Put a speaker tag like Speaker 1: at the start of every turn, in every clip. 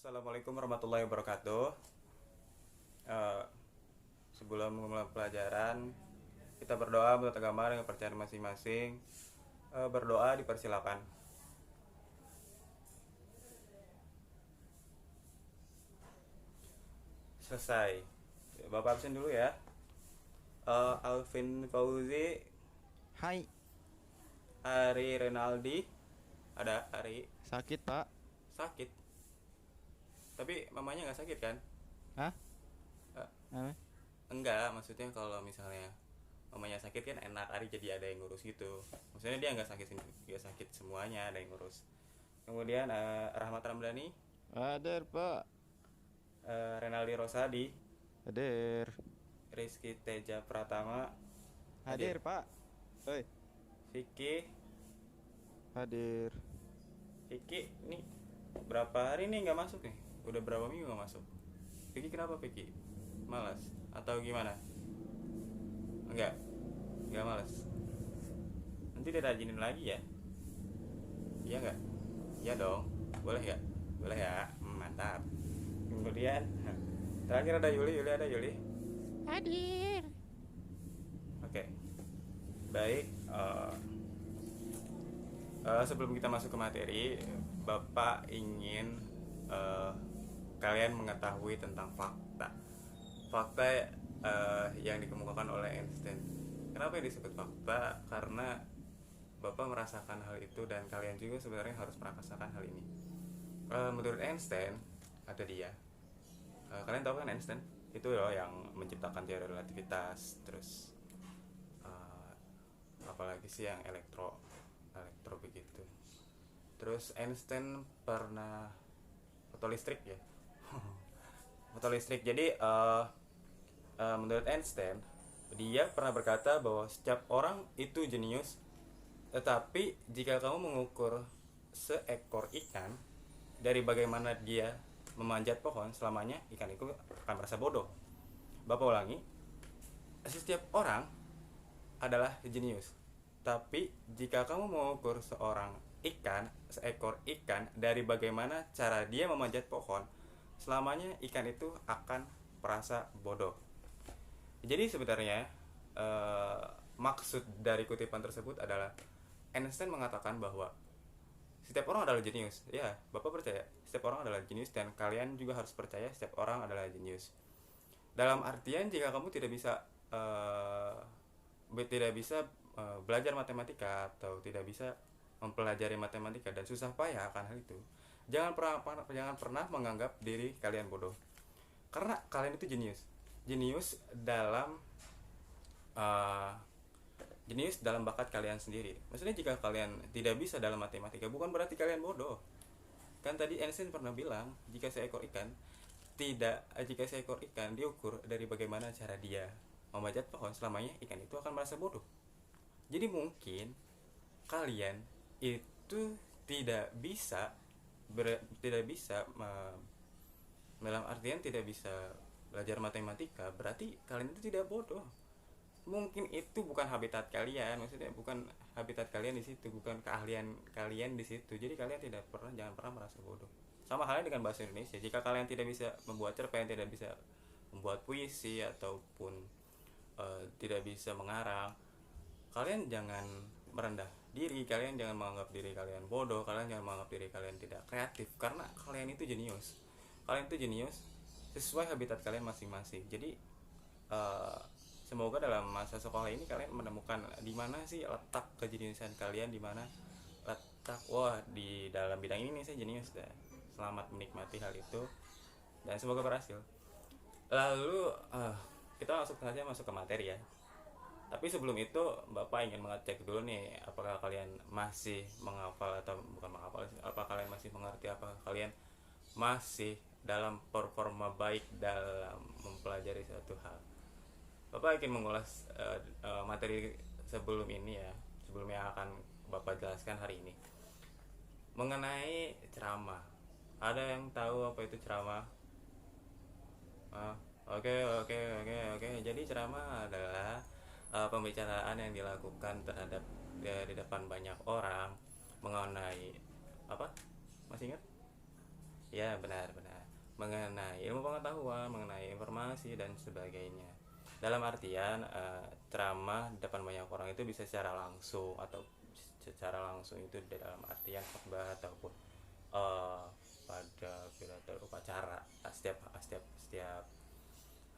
Speaker 1: Assalamualaikum warahmatullahi wabarakatuh. Eh, Sebelum memulai pelajaran, kita berdoa menurut agama dengan kepercayaan masing-masing. Berdoa dipersilakan. Selesai. Bapak absen dulu ya. Alvin Fauzi,
Speaker 2: Hai,
Speaker 1: Ari Renaldi, ada Ari
Speaker 2: sakit pak?
Speaker 1: sakit. Tapi mamanya nggak sakit kan?
Speaker 2: Hah?
Speaker 1: Eh,
Speaker 2: Apa?
Speaker 1: Enggak, maksudnya kalau misalnya mamanya sakit kan enak, Ari jadi ada yang ngurus gitu. Maksudnya dia nggak sakit semuanya, ada yang ngurus. Kemudian Rahmat Ramdhani,
Speaker 2: Hadir pak.
Speaker 1: Renaldi Rosadi,
Speaker 2: Hadir.
Speaker 1: Rizky Teja Pratama, hadir.
Speaker 2: Hadir pak. Oi.
Speaker 1: Vicky,
Speaker 2: Hadir.
Speaker 1: Vicky nih berapa hari nih nggak masuk nih? Udah berapa minggu nggak masuk? Vicky kenapa Vicky? Malas atau gimana? Enggak malas. Nanti dirajinin lagi ya? Iya nggak? Iya dong. Boleh nggak? Boleh ya. Mantap. Kemudian terakhir ada Yuli ada Yuli.
Speaker 2: Hadir.
Speaker 1: Oke. Baik. Sebelum kita masuk ke materi, Bapak ingin eh, kalian mengetahui tentang fakta. Fakta yang dikemukakan oleh Einstein. Kenapa disebut fakta? Karena Bapak merasakan hal itu dan kalian juga sebenarnya harus merasakan hal ini. Menurut Einstein, ada dia. Kalian tahu kan Einstein? Itu loh yang menciptakan teori relativitas, terus eh, apalagi sih yang elektro begitu. Terus Einstein pernah foto listrik ya. Foto listrik. Jadi menurut Einstein, dia pernah berkata bahwa setiap orang itu jenius, tetapi jika kamu mengukur seekor ikan dari bagaimana dia memanjat pohon, selamanya ikan itu akan merasa bodoh. Bapak ulangi, setiap orang adalah jenius, tapi jika kamu mengukur seekor ikan dari bagaimana cara dia memanjat pohon, selamanya ikan itu akan merasa bodoh. Jadi sebenarnya maksud dari kutipan tersebut adalah Einstein mengatakan bahwa setiap orang adalah jenius. Ya, Bapak percaya setiap orang adalah jenius dan kalian juga harus percaya setiap orang adalah jenius. Dalam artian jika kamu tidak bisa belajar matematika atau tidak bisa mempelajari matematika dan susah payah akan hal itu, jangan pernah menganggap diri kalian bodoh. Karena kalian itu jenius. Jenius dalam uh, jenius dalam bakat kalian sendiri. Maksudnya jika kalian tidak bisa dalam matematika bukan berarti kalian bodoh. Kan tadi Einstein pernah bilang jika seekor ikan diukur dari bagaimana cara dia memanjat pohon, selamanya ikan itu akan merasa bodoh. Jadi mungkin kalian itu tidak bisa dalam artian tidak bisa belajar matematika, berarti kalian itu tidak bodoh. Mungkin itu bukan habitat kalian, maksudnya bukan habitat kalian di situ, bukan keahlian kalian di situ. Jadi kalian jangan pernah merasa bodoh. Sama halnya dengan bahasa Indonesia. Jika kalian tidak bisa membuat cerpen, tidak bisa membuat puisi ataupun tidak bisa mengarang, kalian jangan merendah diri, kalian jangan menganggap diri kalian bodoh, kalian jangan menganggap diri kalian tidak kreatif, karena kalian itu jenius. Kalian itu jenius sesuai habitat kalian masing-masing. Jadi semoga dalam masa sekolah ini kalian menemukan di mana sih letak kejeniusan kalian, di mana letak di dalam bidang ini saya jenius deh. Selamat menikmati hal itu dan semoga berhasil. Lalu kita masuk ke materi ya. Tapi sebelum itu Bapak ingin mengecek dulu nih, apakah kalian masih menghafal atau bukan menghafal, apakah kalian masih mengerti, apakah kalian masih dalam performa baik dalam mempelajari suatu hal. Bapak ingin mengulas materi sebelum ini ya, sebelum yang akan Bapak jelaskan hari ini mengenai ceramah. Ada yang tahu apa itu ceramah? Oke. Jadi ceramah adalah pembicaraan yang dilakukan terhadap di depan banyak orang mengenai apa? Masih ingat? Ya, benar. mengenai ilmu pengetahuan, mengenai informasi dan sebagainya. Dalam artian ceramah depan banyak orang itu bisa secara langsung atau secara langsung itu dalam artian khotbah ataupun eh, pada pidato upacara setiap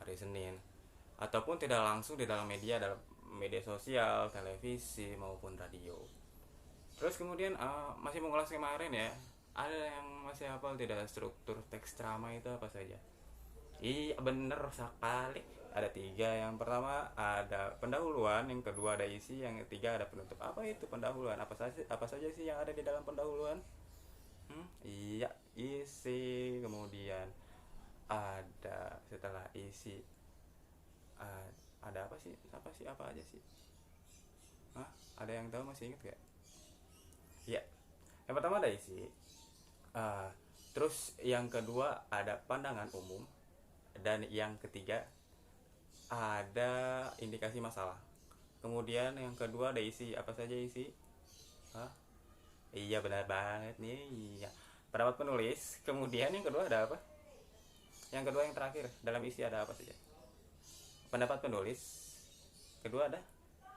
Speaker 1: hari Senin, ataupun tidak langsung di dalam dalam media sosial, televisi maupun radio. Terus kemudian masih mengulas kemarin ya, ada yang masih hafal tidak struktur teks ceramah itu apa saja? Iya bener sekali. Ada tiga. Yang pertama ada pendahuluan, yang kedua ada isi, yang ketiga ada penutup. Apa itu pendahuluan? Apa saja sih yang ada di dalam pendahuluan? Iya, isi. Kemudian ada setelah isi ada apa sih? Apa aja sih? Hah? Ada yang tahu, masih inget gak? Iya. Yang pertama ada isi. Ah, Terus yang kedua ada pandangan umum, dan yang ketiga ada indikasi masalah. Kemudian yang kedua ada isi. Apa saja isi? Hah? Iya benar banget nih. Iya. Pendapat penulis. Kemudian yang kedua ada apa? Yang kedua yang terakhir dalam isi ada apa saja? Pendapat penulis. Kedua ada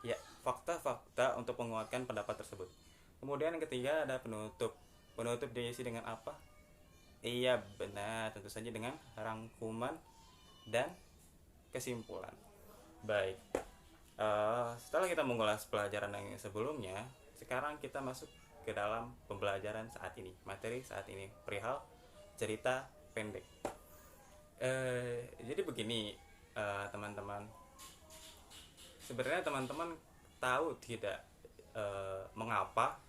Speaker 1: ya fakta-fakta untuk menguatkan pendapat tersebut. Kemudian yang ketiga ada penutup. Penutup diisi dengan apa? Iya benar, tentu saja dengan rangkuman dan kesimpulan. Baik, setelah kita mengulas pelajaran yang sebelumnya, sekarang kita masuk ke dalam pembelajaran saat ini, materi saat ini, perihal cerita pendek. Jadi begini, teman-teman, sebenarnya teman-teman tahu tidak mengapa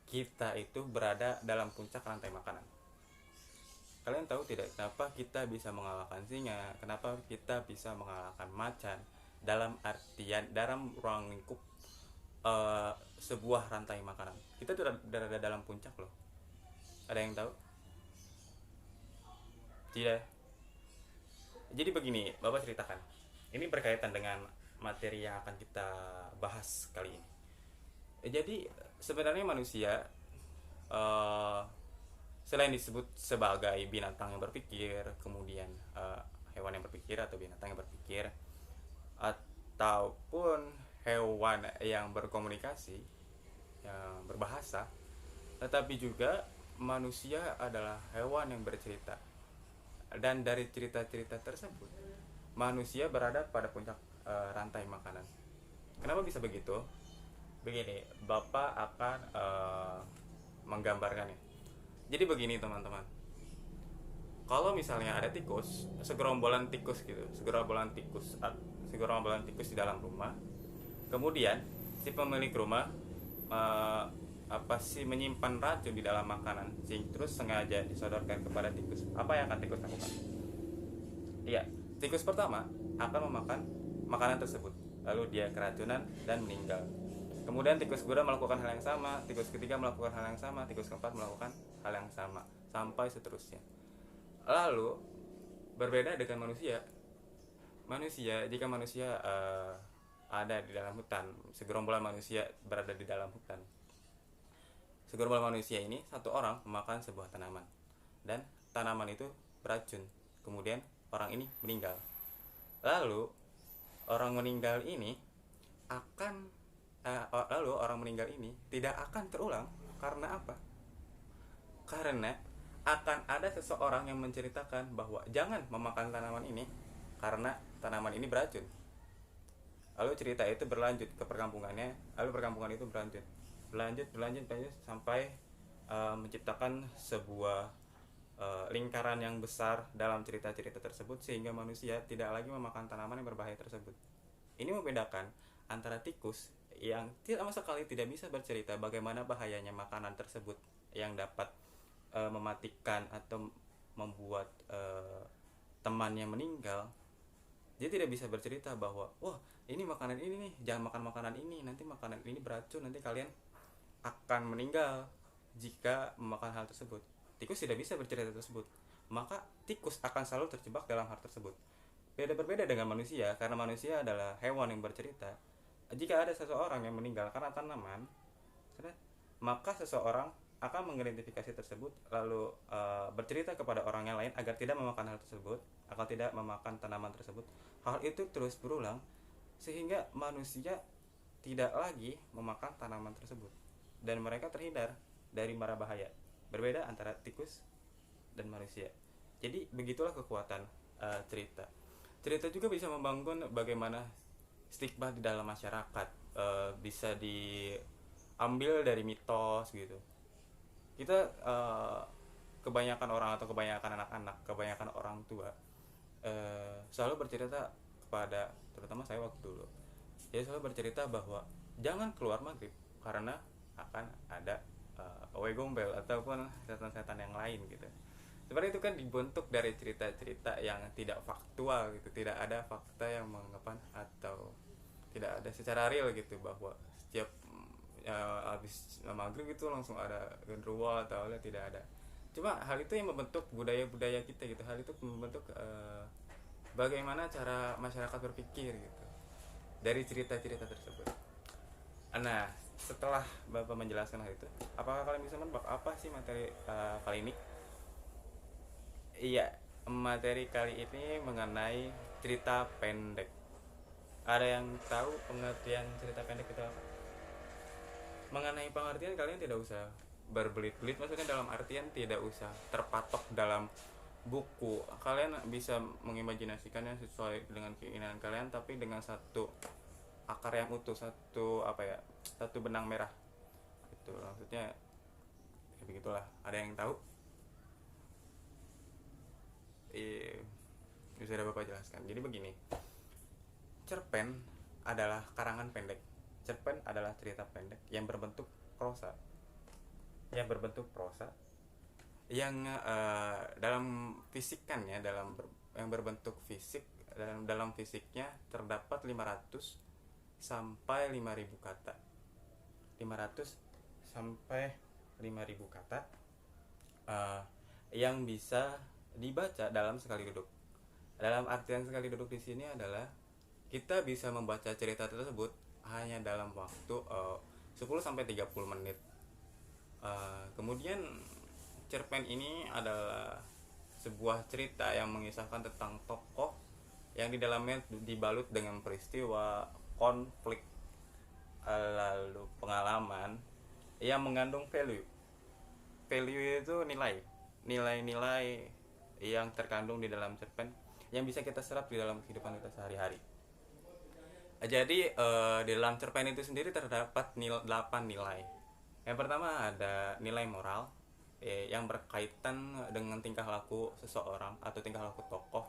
Speaker 1: kita itu berada dalam puncak rantai makanan? Kalian tahu tidak kenapa kita bisa mengalahkan singa, kenapa kita bisa mengalahkan macan, dalam artian dalam ruang lingkup sebuah rantai makanan? Kita tuh berada dalam puncak loh. Ada yang tahu? Tidak. Jadi begini, Bapak ceritakan. Ini berkaitan dengan materi yang akan kita bahas kali ini. Jadi sebenarnya manusia selain disebut sebagai binatang yang berpikir, kemudian hewan yang berpikir atau binatang yang berpikir, ataupun hewan yang berkomunikasi, yang berbahasa, tetapi juga manusia adalah hewan yang bercerita. Dan dari cerita-cerita tersebut, manusia berada pada puncak rantai makanan. Kenapa bisa begitu? Begini, Bapak akan menggambarkannya. Jadi begini teman-teman, kalau misalnya ada tikus, segerombolan tikus di dalam rumah, kemudian si pemilik rumah menyimpan racun di dalam makanan, terus sengaja disodorkan kepada tikus. Apa yang akan tikus lakukan? Iya, tikus pertama akan memakan makanan tersebut, lalu dia keracunan dan meninggal. Kemudian tikus kedua melakukan hal yang sama, tikus ketiga melakukan hal yang sama, tikus keempat melakukan hal yang sama, sampai seterusnya. Lalu berbeda dengan manusia. Jika manusia ada di dalam hutan, segerombolan manusia berada di dalam hutan. Segerombolan manusia ini, satu orang memakan sebuah tanaman, dan tanaman itu beracun. Kemudian orang ini meninggal. Lalu orang meninggal ini tidak akan terulang. Karena apa? Karena akan ada seseorang yang menceritakan bahwa jangan memakan tanaman ini karena tanaman ini beracun. Lalu cerita itu berlanjut ke perkampungannya, lalu perkampungan itu berlanjut sampai menciptakan sebuah lingkaran yang besar dalam cerita-cerita tersebut, sehingga manusia tidak lagi memakan tanaman yang berbahaya tersebut. Ini membedakan antara tikus yang sama sekali tidak bisa bercerita bagaimana bahayanya makanan tersebut yang dapat mematikan atau membuat temannya meninggal. Dia tidak bisa bercerita bahwa wah ini makanan ini nih, jangan makan makanan ini, nanti makanan ini beracun, nanti kalian akan meninggal jika memakan hal tersebut. Tikus tidak bisa bercerita tersebut, maka tikus akan selalu terjebak dalam hal tersebut. Berbeda dengan manusia, karena manusia adalah hewan yang bercerita. Jika ada seseorang yang meninggal karena tanaman, maka seseorang akan mengidentifikasi tersebut lalu bercerita kepada orang yang lain agar tidak memakan hal tersebut, agar tidak memakan tanaman tersebut. Hal itu terus berulang sehingga manusia tidak lagi memakan tanaman tersebut dan mereka terhindar dari mara bahaya. Berbeda antara tikus dan manusia. Jadi begitulah kekuatan cerita. Cerita juga bisa membangun bagaimana stigma di dalam masyarakat, bisa diambil dari mitos gitu. Kita kebanyakan orang atau kebanyakan anak-anak, kebanyakan orang tua selalu bercerita kepada, terutama saya waktu dulu, dia selalu bercerita bahwa jangan keluar maghrib karena akan ada owe gombel ataupun setan-setan yang lain gitu. Sebenarnya itu kan dibentuk dari cerita-cerita yang tidak faktual gitu, tidak ada fakta yang mengapa atau tidak ada secara real gitu bahwa setiap habis maghrib itu langsung ada genderuwo atau tidak ada. Cuma hal itu yang membentuk budaya-budaya kita gitu, hal itu membentuk bagaimana cara masyarakat berpikir gitu dari cerita-cerita tersebut. Nah, setelah Bapak menjelaskan hal itu, apakah kalian bisa menebak apa sih materi kali ini? Iya, materi kali ini mengenai cerita pendek. Ada yang tahu pengertian cerita pendek itu apa? Mengenai pengertian kalian tidak usah berbelit-belit, maksudnya dalam artian tidak usah terpatok dalam buku. Kalian bisa mengimajinasikannya sesuai dengan keinginan kalian, tapi dengan satu akar yang utuh, satu benang merah. Itu maksudnya ya begitulah. Ada yang tahu? Bisa ada Bapak jelaskan. Jadi begini, cerpen adalah karangan pendek. Cerpen adalah cerita pendek yang berbentuk prosa, yang dalam fisikkannya, yang berbentuk fisik, dalam fisiknya terdapat 500 sampai 5.000 kata. 500 sampai 5.000 kata yang bisa dibaca dalam sekali duduk. Dalam artian sekali duduk di sini adalah kita bisa membaca cerita tersebut hanya dalam waktu 10 sampai 30 menit. Kemudian cerpen ini adalah sebuah cerita yang mengisahkan tentang tokoh yang di dalamnya dibalut dengan peristiwa, konflik, lalu pengalaman yang mengandung value. Value itu nilai-nilai yang terkandung di dalam cerpen yang bisa kita serap di dalam kehidupan kita sehari-hari. Jadi di dalam cerpen itu sendiri terdapat 8 nilai. Yang pertama ada nilai moral yang berkaitan dengan tingkah laku seseorang atau tingkah laku tokoh,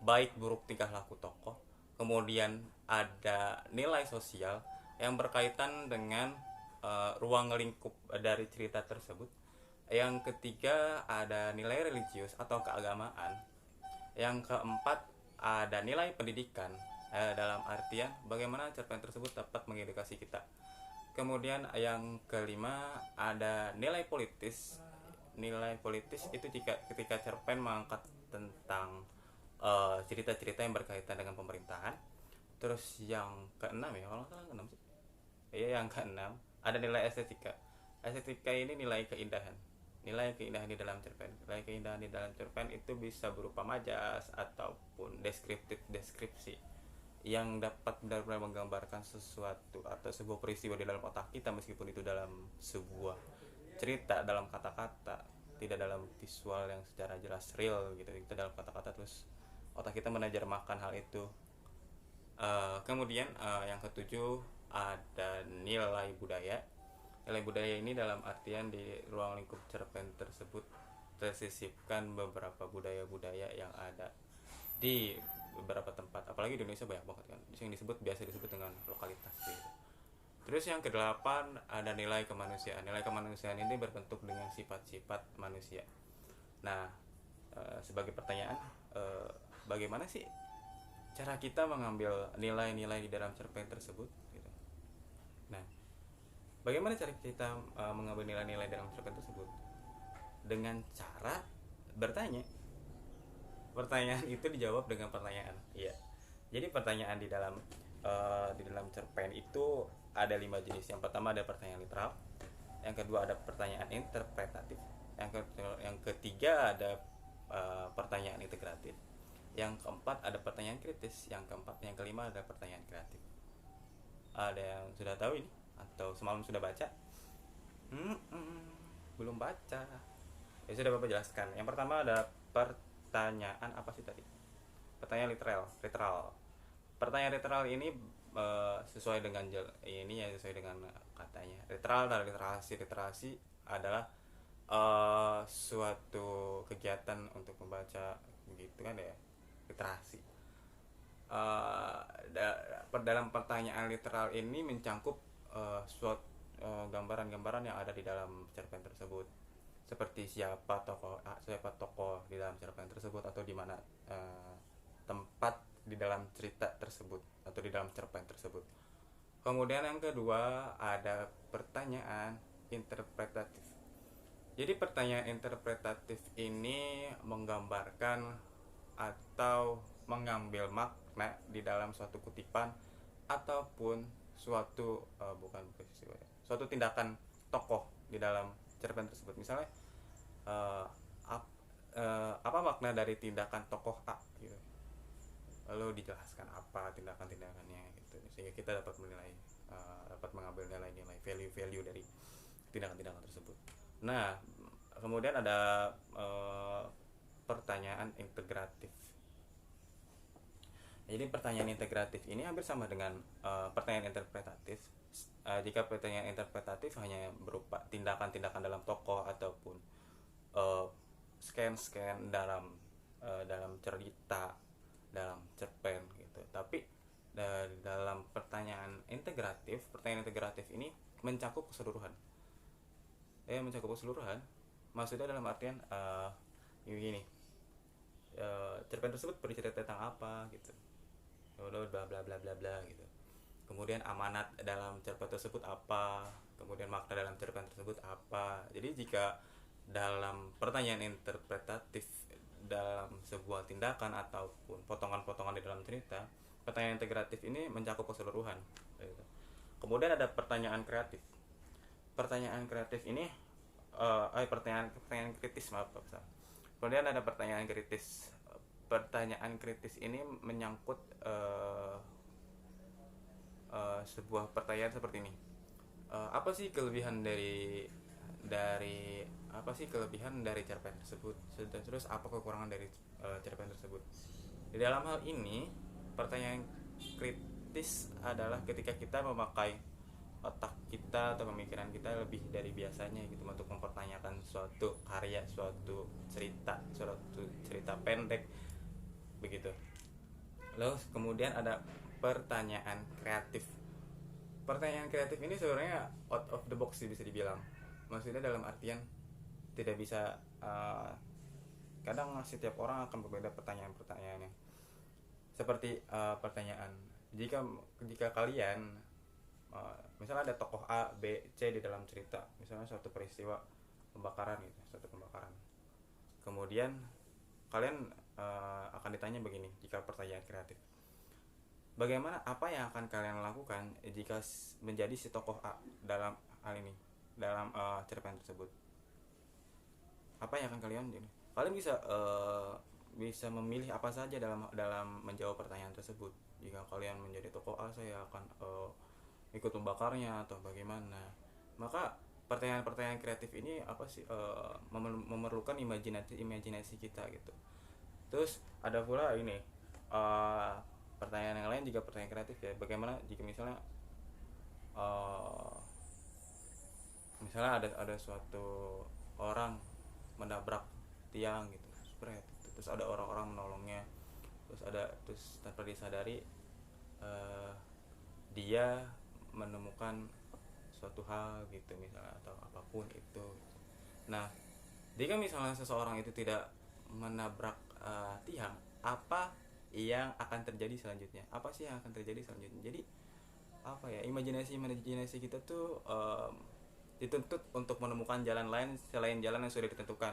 Speaker 1: baik buruk tingkah laku tokoh. Kemudian ada nilai sosial yang berkaitan dengan ruang lingkup dari cerita tersebut. Yang ketiga ada nilai religius atau keagamaan. Yang keempat ada nilai pendidikan, dalam artian bagaimana cerpen tersebut dapat mengedukasi kita. Kemudian yang kelima ada nilai politis. Nilai politis itu ketika cerpen mengangkat tentang cerita-cerita yang berkaitan dengan pemerintahan. Terus yang keenam, ya kalau salah keenam sih. Iya, yang keenam ada nilai estetika. Estetika ini nilai keindahan. Nilai keindahan di dalam cerpen. Nilai keindahan di dalam cerpen itu bisa berupa majas ataupun deskripsi yang dapat benar-benar menggambarkan sesuatu atau sebuah peristiwa di dalam otak kita, meskipun itu dalam sebuah cerita, dalam kata-kata, tidak dalam visual yang secara jelas real gitu. Kita dalam kata-kata terus otak kita menerjemahkan hal itu. Kemudian yang ketujuh ada nilai budaya. Nilai budaya ini dalam artian di ruang lingkup cerpen tersebut tersisipkan beberapa budaya-budaya yang ada di beberapa tempat, apalagi di Indonesia banyak banget kan, yang biasa disebut dengan lokalitas gitu. Terus yang kedelapan ada nilai kemanusiaan. Nilai kemanusiaan ini berbentuk dengan sifat-sifat manusia. Nah, sebagai pertanyaan, bagaimana sih cara kita mengambil nilai-nilai di dalam cerpen tersebut gitu. Nah, bagaimana cara kita mengambil nilai-nilai dalam cerpen tersebut? Dengan cara bertanya. Pertanyaan itu dijawab dengan pertanyaan. Iya. Jadi pertanyaan di dalam cerpen itu ada 5 jenis. Yang pertama ada pertanyaan literal, yang kedua ada pertanyaan interpretatif, yang ketiga ada pertanyaan integratif, yang keempat ada pertanyaan kritis, yang kelima ada pertanyaan kreatif. Ada yang sudah tahu ini atau semalam sudah baca? Belum baca. Ya sudah Bapak jelaskan. Yang pertama ada pertanyaan apa sih tadi? Pertanyaan literal. Pertanyaan literal ini sesuai dengan ini ya, sesuai dengan katanya. Literal dan literasi adalah suatu kegiatan untuk membaca begitu kan ya, literasi. Dalam pertanyaan literal ini mencangkup suatu gambaran-gambaran yang ada di dalam cerpen tersebut, seperti siapa tokoh di dalam cerpen tersebut, atau di mana tempat di dalam cerita tersebut atau di dalam cerpen tersebut. Kemudian yang kedua ada pertanyaan interpretatif. Jadi pertanyaan interpretatif ini menggambarkan atau mengambil makna di dalam suatu kutipan ataupun suatu suatu tindakan tokoh di dalam cerpen tersebut. Misalnya apa makna dari tindakan tokoh A gitu, lalu dijelaskan apa tindakan-tindakannya gitu, sehingga kita dapat menilai, dapat mengambil nilai-nilai value dari tindakan-tindakan tersebut. Nah, kemudian ada pertanyaan integratif. Jadi pertanyaan integratif ini hampir sama dengan pertanyaan interpretatif. Jika pertanyaan interpretatif hanya berupa tindakan-tindakan dalam tokoh ataupun scan dalam cerita, dalam cerpen gitu. Tapi dalam pertanyaan integratif ini mencakup keseluruhan. Maksudnya dalam artian begini, cerpen tersebut bercerita tentang apa gitu, bla bla bla bla bla gitu. Kemudian amanat dalam cerpen tersebut apa, kemudian makna dalam cerpen tersebut apa. Jadi jika dalam pertanyaan interpretatif dalam sebuah tindakan ataupun potongan-potongan di dalam cerita, pertanyaan integratif ini mencakup keseluruhan gitu. Kemudian ada pertanyaan kreatif. Pertanyaan kreatif ini pertanyaan kritis, maaf. Kemudian ada pertanyaan kritis. Pertanyaan kritis ini menyangkut sebuah pertanyaan seperti ini. Apa sih kelebihan dari cerpen tersebut? Terus apa kekurangan dari cerpen tersebut? Di dalam hal ini, pertanyaan kritis adalah ketika kita memakai otak kita atau pemikiran kita lebih dari biasanya gitu untuk mempertanyakan suatu karya, suatu cerita pendek begitu. Lalu kemudian ada pertanyaan kreatif. Pertanyaan kreatif ini sebenarnya out of the box sih, bisa dibilang. Maksudnya dalam artian tidak bisa kadang setiap orang akan berbeda pertanyaannya. Seperti pertanyaan, jika kalian misalnya ada tokoh A, B, C di dalam cerita, misalnya suatu peristiwa pembakaran gitu, suatu pembakaran. Kemudian kalian akan ditanya begini, jika pertanyaan kreatif. Bagaimana, apa yang akan kalian lakukan jika menjadi si tokoh A dalam hal ini, dalam cerpen tersebut? Apa yang akan kalian jadi? Kalian bisa memilih apa saja dalam menjawab pertanyaan tersebut. Jika kalian menjadi tokoh A, saya akan ikut membakarnya atau bagaimana. Maka pertanyaan-pertanyaan kreatif ini memerlukan imajinasi kita gitu. Terus ada pula ini pertanyaan yang lain juga pertanyaan kreatif ya. Bagaimana jika misalnya ada suatu orang menabrak tiang gitu, terus ada orang-orang menolongnya, terus tanpa disadari dia menemukan suatu hal gitu misalnya, atau apapun itu. Nah, jika misalnya seseorang itu tidak menabrak tiang, apa yang akan terjadi selanjutnya? Apa sih yang akan terjadi selanjutnya? Jadi apa ya, imajinasi kita tuh dituntut untuk menemukan jalan lain selain jalan yang sudah ditentukan.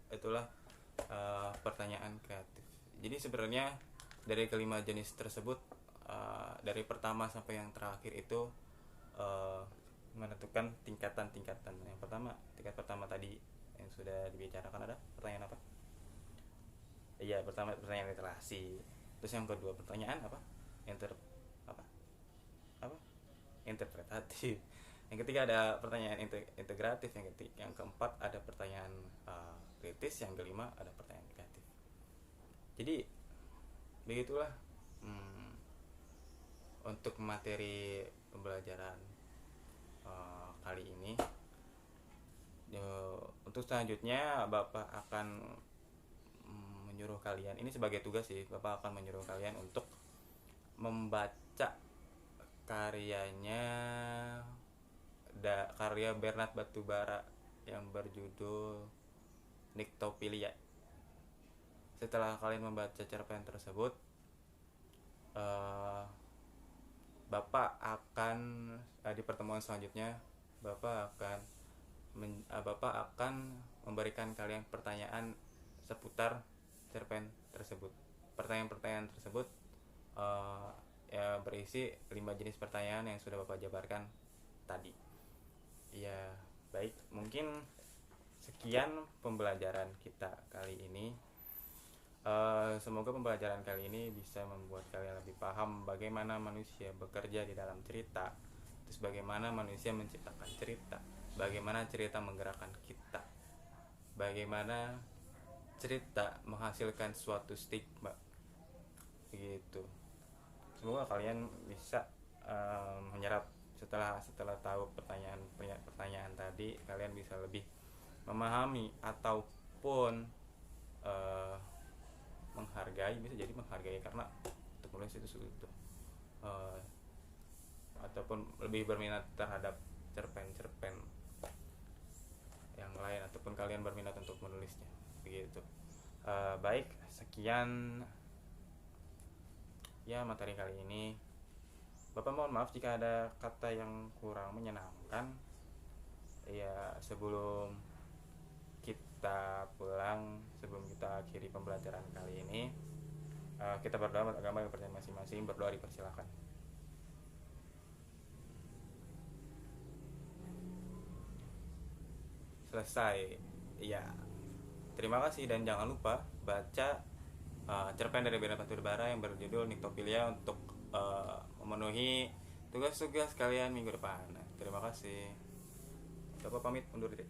Speaker 1: Itulah pertanyaan kreatif. Jadi sebenarnya dari kelima jenis tersebut, dari pertama sampai yang terakhir itu menentukan tingkatan-tingkatan. Yang pertama, tingkat pertama tadi yang sudah dibicarakan ada pertanyaan apa? Iya, pertama pertanyaan literasi. Terus yang kedua pertanyaan apa? Inter apa? Apa? Interpretatif. Yang ketiga ada pertanyaan integratif. Yang keempat ada pertanyaan kritis. Yang kelima ada pertanyaan kreatif. Jadi begitulah untuk materi pembelajaran kali ini. Untuk selanjutnya Bapak akan menyuruh kalian, ini sebagai tugas sih, Bapak akan menyuruh kalian untuk membaca karyanya karya Bernard Batubara yang berjudul Nyctopilia. Setelah kalian membaca cerpen tersebut, Bapak akan di pertemuan selanjutnya Bapak akan memberikan kalian pertanyaan seputar cerpen tersebut. Pertanyaan-pertanyaan tersebut ya berisi 5 jenis pertanyaan yang sudah Bapak jabarkan tadi. Ya, baik, mungkin sekian pembelajaran kita kali ini. Semoga pembelajaran kali ini bisa membuat kalian lebih paham bagaimana manusia bekerja di dalam cerita, terus bagaimana manusia menciptakan cerita, bagaimana cerita menggerakkan kita, bagaimana cerita menghasilkan suatu stigma, begitu. Semoga kalian bisa menyerap setelah tahu pertanyaan tadi, kalian bisa lebih memahami ataupun menghargai, bisa jadi menghargai karena untuk menulis itu sulit, ataupun lebih berminat terhadap cerpen-cerpen yang lain, ataupun kalian berminat untuk menulisnya, begitu. Baik, sekian ya materi kali ini. Bapak mohon maaf jika ada kata yang kurang menyenangkan. Ya, sebelum kita pulang, sebelum kita akhiri pembelajaran kali ini, kita berdoa menurut agama yang percaya masing-masing. Berdoa dipersilakan. Selesai. Ya, terima kasih dan jangan lupa baca cerpen dari Bernard Batubara yang berjudul Nyctopilia untuk memenuhi tugas-tugas kalian minggu depan. Terima kasih. Bapak pamit undur diri.